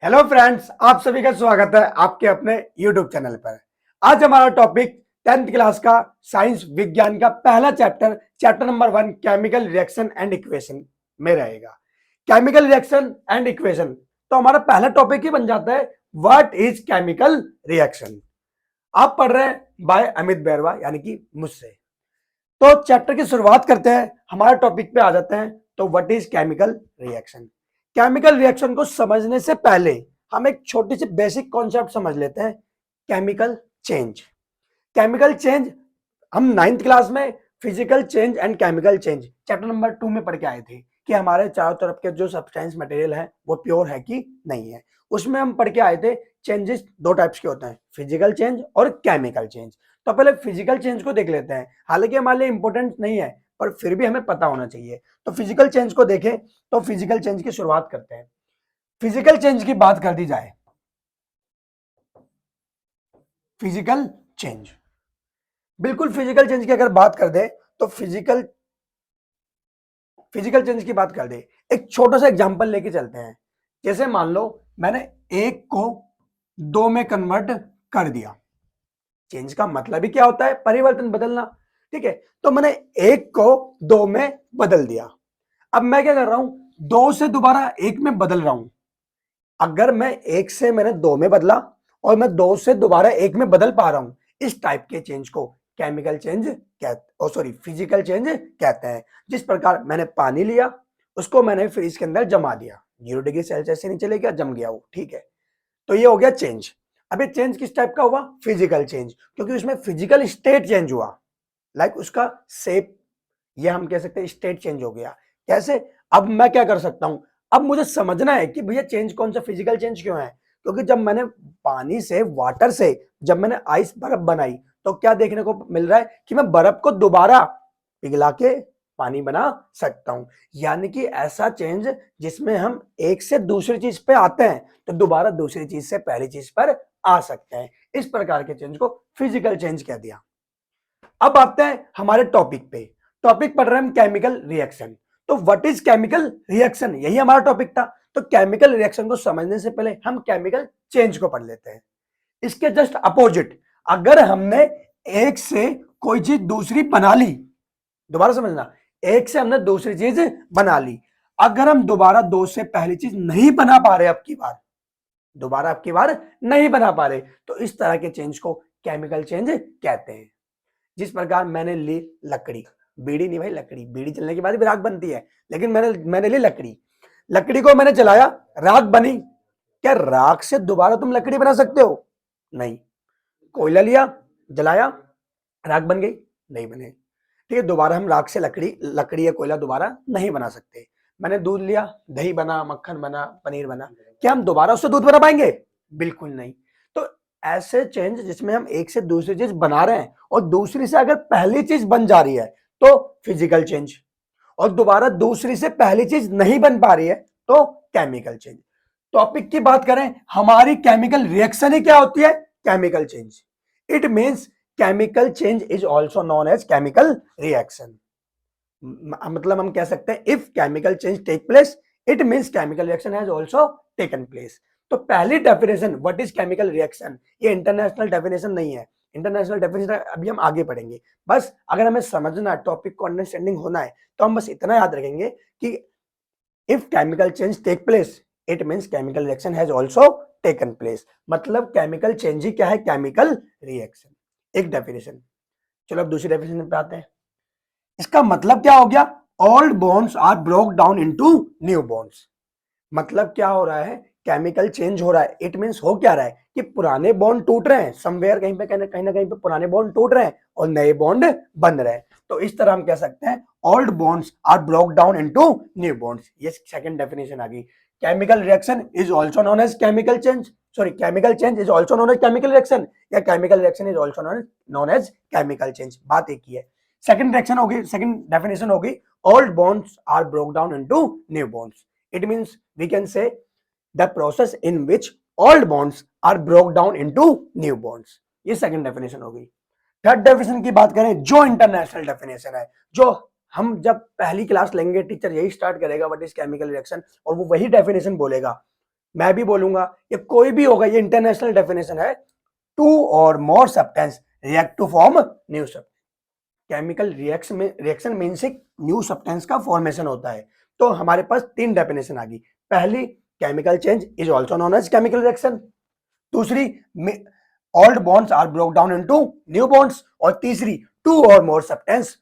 Hello friends, आप सभी का स्वागत है आपके अपने यूट्यूब चैनल पर। आज हमारा टॉपिक 10th क्लास का साइंस विज्ञान का पहला chapter number 1 chemical reaction and equation में रहेगा। केमिकल रिएक्शन एंड इक्वेशन तो हमारा पहला टॉपिक ही बन जाता है व्हाट इज केमिकल रिएक्शन। आप पढ़ रहे हैं बाय अमित बैरवा यानी कि मुझसे। तो चैप्टर की शुरुआत करते हैं, हमारे टॉपिक पे आ जाते हैं। तो what is chemical reaction. Chemical reaction को समझने से पहले हम एक छोटी सी बेसिक कॉन्सेप्ट समझ लेते हैं, केमिकल चेंज। केमिकल चेंज हम 9th क्लास में physical change and chemical change chapter number 2 में पढ़ के आए थे कि हमारे चारों तरफ के जो सब्सटेंस मटेरियल है वो प्योर है कि नहीं है। उसमें हम पढ़ के आए थे चेंजेस दो टाइप्स के होते हैं, फिजिकल चेंज और केमिकल चेंज। तो पहले फिजिकल चेंज को देख लेते हैं, हालांकि हमारे लिए इंपॉर्टेंट नहीं है पर फिर भी हमें पता होना चाहिए। तो फिजिकल चेंज को देखें तो फिजिकल चेंज की शुरुआत करते हैं। फिजिकल चेंज की बात कर दी जाए, फिजिकल चेंज, बिल्कुल फिजिकल चेंज की अगर बात कर दे तो फिजिकल चेंज की बात कर दे, एक छोटा सा एग्जांपल लेके चलते हैं। जैसे मान लो मैंने एक को दो में कन्वर्ट कर दिया। चेंज का मतलब ही क्या होता है? परिवर्तन, बदलना। ठीक है, तो मैंने एक को दो में बदल दिया। अब मैं क्या कर रहा हूं, दो से दोबारा एक में बदल रहा हूं। अगर मैं एक से मैंने दो में बदला और मैं दो से दोबारा एक में बदल पा रहा हूं, इस टाइप के चेंज को केमिकल चेंज फिजिकल चेंज कहते हैं। जिस प्रकार मैंने पानी लिया, उसको मैंने फ्रिज के अंदर जमा दिया, 0 डिग्री सेल्सियस से नीचे ले गया, जम गया वो, ठीक है। तो ये हो गया चेंज। अब ये चेंज किस टाइप का हुआ? फिजिकल चेंज, क्योंकि उसमें फिजिकल स्टेट चेंज हुआ। लाइक उसका शेप, ये हम कह सकते हैं स्टेट चेंज हो गया। कैसे? अब मैं क्या कर सकता हूं, अब मुझे समझना है कि भैया चेंज कौन सा, फिजिकल चेंज क्यों है। क्योंकि जब मैंने पानी से, वाटर से जब मैंने आइस बर्फ बनाई, तो क्या देखने को मिल रहा है कि मैं बर्फ को दोबारा पिघला के पानी बना सकता हूं। यानी कि ऐसा चेंज जिसमें हम एक से दूसरी चीज पे आते हैं तो दोबारा दूसरी चीज से पहली चीज पर आ सकते हैं। इस प्रकार के चेंज को फिजिकल चेंज कह दिया। अब आते हैं हमारे टॉपिक पे। टॉपिक पढ़ रहे हैं हम केमिकल रिएक्शन। तो व्हाट इज केमिकल रिएक्शन, यही हमारा टॉपिक था। तो केमिकल रिएक्शन को समझने से पहले हम केमिकल चेंज को पढ़ लेते हैं। इसके जस्ट अपोजिट, अगर हमने एक से कोई चीज दूसरी बना ली, दोबारा समझना, एक से हमने दूसरी चीज बना ली, अगर हम दोबारा दो से पहली चीज नहीं बना पा रहे, अब की बार दोबारा आपकी बार नहीं बना पा रहे, तो इस तरह के चेंज को केमिकल चेंज कहते हैं। जिस प्रकार मैंने ली लकड़ी, बीड़ी नहीं भाई, लकड़ी, बीड़ी जलने के बाद भी राख बनती है, लेकिन मैंने ली लकड़ी, लकड़ी को मैंने जलाया, राख बनी। क्या राख से दोबारा तुम लकड़ी बना सकते हो? नहीं। कोयला लिया, जलाया, राख बन गई? नहीं बने। ठीक है, दोबारा हम राख से लकड़ी या कोयला दोबारा नहीं बना सकते। मैंने दूध लिया, दही बना, मक्खन बना, पनीर बना, क्या हम दोबारा उससे दूध बना पाएंगे? बिल्कुल नहीं। तो ऐसे चेंज जिसमें हम एक से दूसरी चीज बना रहे हैं और दूसरी से अगर पहली चीज बन जा रही है तो फिजिकल चेंज, और दोबारा दूसरी से पहली चीज नहीं बन पा रही है तो केमिकल चेंज। टॉपिक की बात करें, हमारी केमिकल रिएक्शन ही क्या होती है? Chemical change. It means chemical change is also known as chemical reaction. मतलब हम कह सकते हैं if chemical change take place, it means chemical reaction has also taken place. तो पहली definition what is chemical reaction, ये इंटरनेशनल डेफिनेशन नहीं है। इंटरनेशनल डेफिनेशन अभी हम आगे पढ़ेंगे। बस अगर हमें समझना, टॉपिक को अंडरस्टैंडिंग होना है, तो हम बस इतना याद रखेंगे कि if chemical change take place, it means chemical reaction has also taken place. मतलब केमिकल चेंज ही क्या है? Chemical reaction. एक डेफिनेशन। चलो अब दूसरी डेफिनेशन पे आते हैं। इसका मतलब क्या हो गया? Old bonds are broke down into new bonds. मतलब क्या हो रहा है? केमिकल चेंज हो रहा है। इट मींस हो क्या रहा है कि पुराने बॉन्ड टूट रहे हैं, समवेयर कहीं पे कहीं ना कहीं पे पुराने बॉन्ड टूट रहे हैं और नए बॉन्ड बन रहे हैं। तो इस तरह हम कह सकते हैं old bonds are broke down into new bonds. ये सेकंड डेफिनेशन आ गई। Chemical reaction is also known as chemical change, sorry, chemical change is also known as chemical reaction, या chemical reaction is also known as chemical change. बात एक ही है। Second reaction होगी, second definition होगी old bonds are broke down into new bonds. It means we can say the process in which old bonds are broke down into new bonds. ये second definition होगी। Third definition की बात करें, जो international definition है, जो हम जब पहली क्लास लेंगे टीचर यही स्टार्ट करेगा व्हाट इज केमिकल रिएक्शन, और वो वही डेफिनेशन बोलेगा। मैं भी बोलूंगा, ये कोई भी होगा, ये इंटरनेशनल डेफिनेशन है। टू और more substance react to form new substance. Chemical reaction means एक न्यू सब्सटेंस का फॉर्मेशन होता है। तो हमारे पास तीन डेफिनेशन आ गई। पहली, chemical change is also known as chemical reaction. दूसरी, old bonds are broke down into new bonds. और तीसरी, टू और मोर सब्सटेंस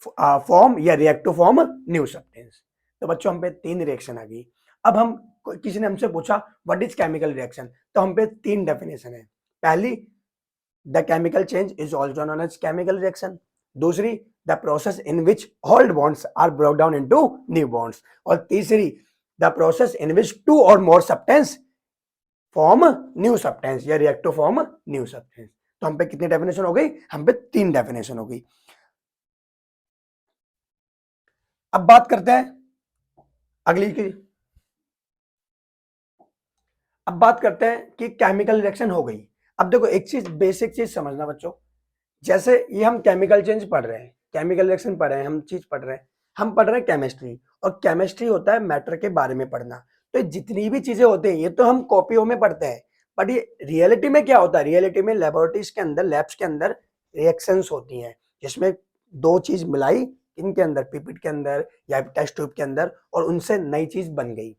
फॉर्म या react to form new substance. तो बच्चों हम पे तीन रिएक्शन आ गई। अब हम, किसी ने हमसे पूछा व्हाट इज केमिकल रिएक्शन, तो हम पे तीन डेफिनेशन है। पहली, the chemical change is also known as chemical reaction. दूसरी, the process in which old bonds are broke down into new bonds. और तीसरी, the process in which two और more substance form new substance या react to form new substance. तो हम पे कितनी definition हो गई? हम पे तीन डेफिनेशन हो गई। अब बात करते हैं अगली की। अब बात करते हैं कि केमिकल रिएक्शन हो गई। अब देखो एक चीज, बेसिक चीज समझना बच्चों, जैसे ये हम केमिकल चेंज पढ़ रहे हैं, केमिकल रिएक्शन पढ़ रहे हैं, हम चीज पढ़ रहे हैं, हम पढ़ रहे हैं केमिस्ट्री। और केमिस्ट्री होता है मैटर के बारे में पढ़ना। तो जितनी भी चीजें होती हैं ये तो हम कॉपियों में पढ़ते हैं, बट ये रियलिटी में क्या होता है? रियलिटी में लेबोरेटरीज के अंदर, लैब्स के अंदर रिएक्शंस होती हैं, जिसमें दो चीज मिलाई इनके अंदर, पिपेट के अंदर या टेस्ट ट्यूब के अंदर, और उनसे नई चीज बन गई।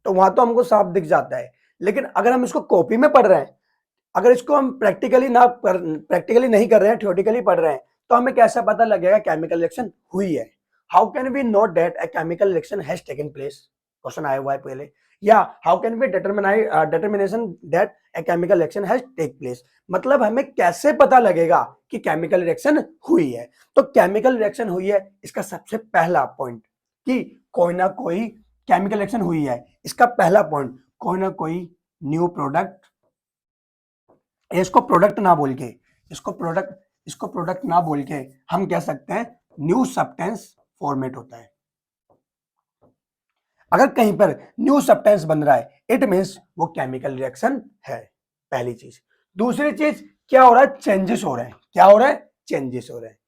तो वहां तो हमको साफ दिख जाता है। लेकिन अगर हम इसको कॉपी में पढ़ रहे हैं, अगर इसको हम प्रैक्टिकली नहीं कर रहे हैं, थ्योरेटिकली पढ़ रहे हैं, तो हमें कैसा पता लगेगा केमिकल रिएक्शन हुई है? How can we note that a chemical reaction has taken place? Question आया हुआ है पहले। या how can we determination that a chemical reaction has take place, मतलब हमें कैसे पता लगेगा कि केमिकल रिएक्शन हुई है? तो केमिकल रिएक्शन हुई है, इसका सबसे पहला पॉइंट कि कोई ना कोई केमिकल रिएक्शन हुई है, इसका पहला पॉइंट, कोई ना कोई न्यू प्रोडक्ट, इसको प्रोडक्ट ना बोल के, इसको प्रोडक्ट ना बोल के हम कह सकते हैं न्यू सब्सटेंस फॉर्मेट होता है। अगर कहीं पर न्यू सब्सटेंस बन रहा है, इट मींस वो केमिकल रिएक्शन है, पहली चीज। दूसरी चीज, क्या हो रहा है? चेंजेस हो रहे हैं। क्या हो रहा है? चेंजेस हो रहे हैं।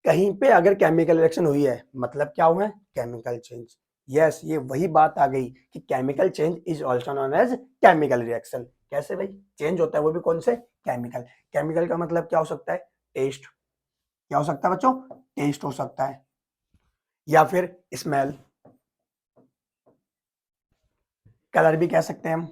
कहीं पे अगर केमिकल रिएक्शन हुई है, मतलब क्या हुआ है? Chemical change. यस, ये वही बात आ गई कि chemical change is also known as chemical reaction. कैसे भाई? चेंज होता है, वो भी कौन से? केमिकल। केमिकल का मतलब क्या हो सकता है? टेस्ट। क्या हो सकता है बच्चों? टेस्ट हो सकता है, या फिर स्मेल, कलर भी कह सकते हैं हम।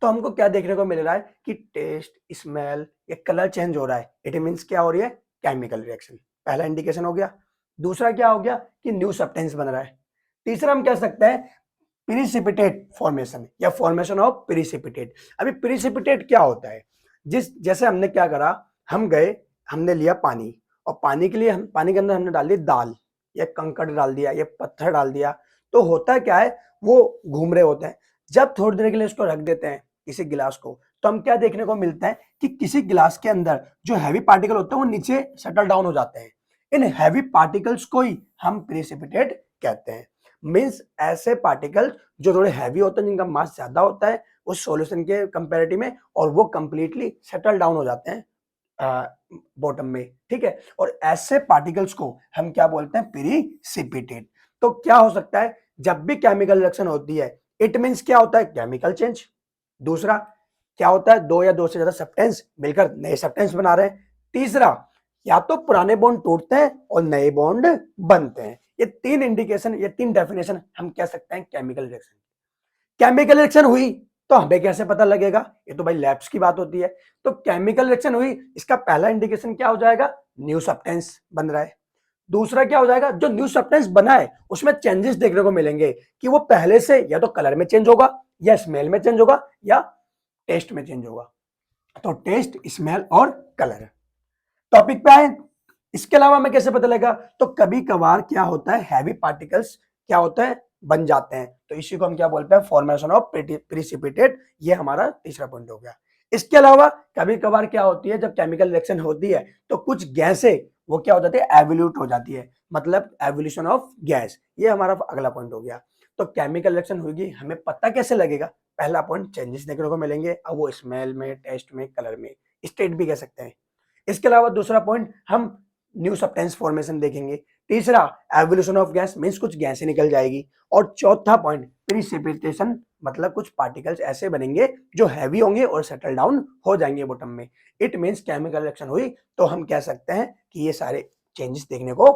तो हमको क्या देखने को मिल रहा है कि टेस्ट, स्मेल या कलर चेंज हो रहा है, इट मींस क्या हो रही है? Chemical reaction. पहला इंडिकेशन हो गया। दूसरा क्या हो गया? कि न्यू सब्सटेंस बन रहा है। तीसरा हम कह सकते हैं प्रिसिपिटेट फॉर्मेशन या फॉर्मेशन ऑफ प्रिसिपिटेट। अभी प्रिसिपिटेट क्या होता है? जैसे हमने क्या करा, हम गए, हमने लिया पानी, और पानी के लिए हम, पानी के अंदर हमने डाल दी दाल, या कंकड़ डाल दिया, या पत्थर डाल दिया, तो होता क्या है? वो घूम रहे होते हैं। जब थोड़ी देर के लिए उसको रख देते हैं किसी गिलास को, तो हम क्या देखने को मिलता है कि किसी गिलास के अंदर जो हैवी पार्टिकल होते हैं वो नीचे सेटल डाउन हो जाते हैं। इन हैवी पार्टिकल्स को ही हम प्रिसिपिटेट कहते हैं। मींस ऐसे पार्टिकल जो थोड़े हैवी होते हैं, जिनका मास ज्यादा होता है उस सॉल्यूशन के कंपैरेटिव में, और वो कंप्लीटली सेटल डाउन हो जाते हैं बॉटम में। ठीक है, और ऐसे पार्टिकल्स को हम क्या बोलते हैं? प्रिसिपिटेट। तो क्या हो सकता है? जब भी केमिकल रिएक्शन होती है, इट मींस क्या होता है? Chemical change. दूसरा क्या होता है? दो या दो से ज्यादा सब्सटेंस मिलकर नए सब्सटेंस बना रहे हैं। तीसरा, या तो पुराने बॉन्ड टूटते हैं और नए बॉन्ड बनते हैं। ये तीन इंडिकेशन, ये तीन डेफिनेशन हम कह सकते हैं केमिकल रिएक्शन। केमिकल रिएक्शन हुई तो हमें कैसे पता लगेगा? ये तो भाई लैब्स की बात होती है। तो केमिकल रिएक्शन हुई, इसका पहला इंडिकेशन क्या हो जाएगा? न्यू सब्सटेंस बन रहा है। दूसरा क्या हो जाएगा? जो न्यू सब्सटेंस बना है उसमें चेंजेस देखने को मिलेंगे, कि वो पहले से या तो कलर में चेंज होगा, या स्मेल में चेंज होगा, या टेस्ट में चेंज होगा। तो टेस्ट, स्मेल और कलर टॉपिक पे आए। इसके अलावा हमें कैसे पता लगेगा? तो कभी कभार क्या होता है, हैवी पार्टिकल्स क्या होता है? बन जाते हैं। तो इसी को हम क्या बोलते हैं? Formation of precipitate. ये हमारा तीसरा पॉइंट हो गया। इसके अलावा कभी कभार क्या होती है, जब केमिकल रिएक्शन होती है तो कुछ गैसें वो क्या हो जाती है? एवोल्यूट हो जाती है, मतलब एवोल्यूशन ऑफ गैस। ये हमारा अगला पॉइंट हो गया। तो केमिकल रिएक्शन होगी, हमें पता कैसे लगेगा? पहला पॉइंट, चेंजेस देखने को मिलेंगे, अब वो स्मेल में, टेस्ट में, कलर में, स्टेट भी कह सकते हैं। इसके अलावा दूसरा पॉइंट, हम न्यू सब्सटेंस फॉर्मेशन देखेंगे। तीसरा, एवोल्यूशन ऑफ गैस, मींस कुछ गैसें निकल जाएगी। और चौथा पॉइंट, प्रिसिपिटेशन मतलब कुछ पार्टिकल्स ऐसे बनेंगे जो हैवी होंगे और सेटल डाउन हो जाएंगे बॉटम में। इट मीन्स केमिकल रिएक्शन हुई तो हम कह सकते हैं कि ये सारे चेंजेस देखने को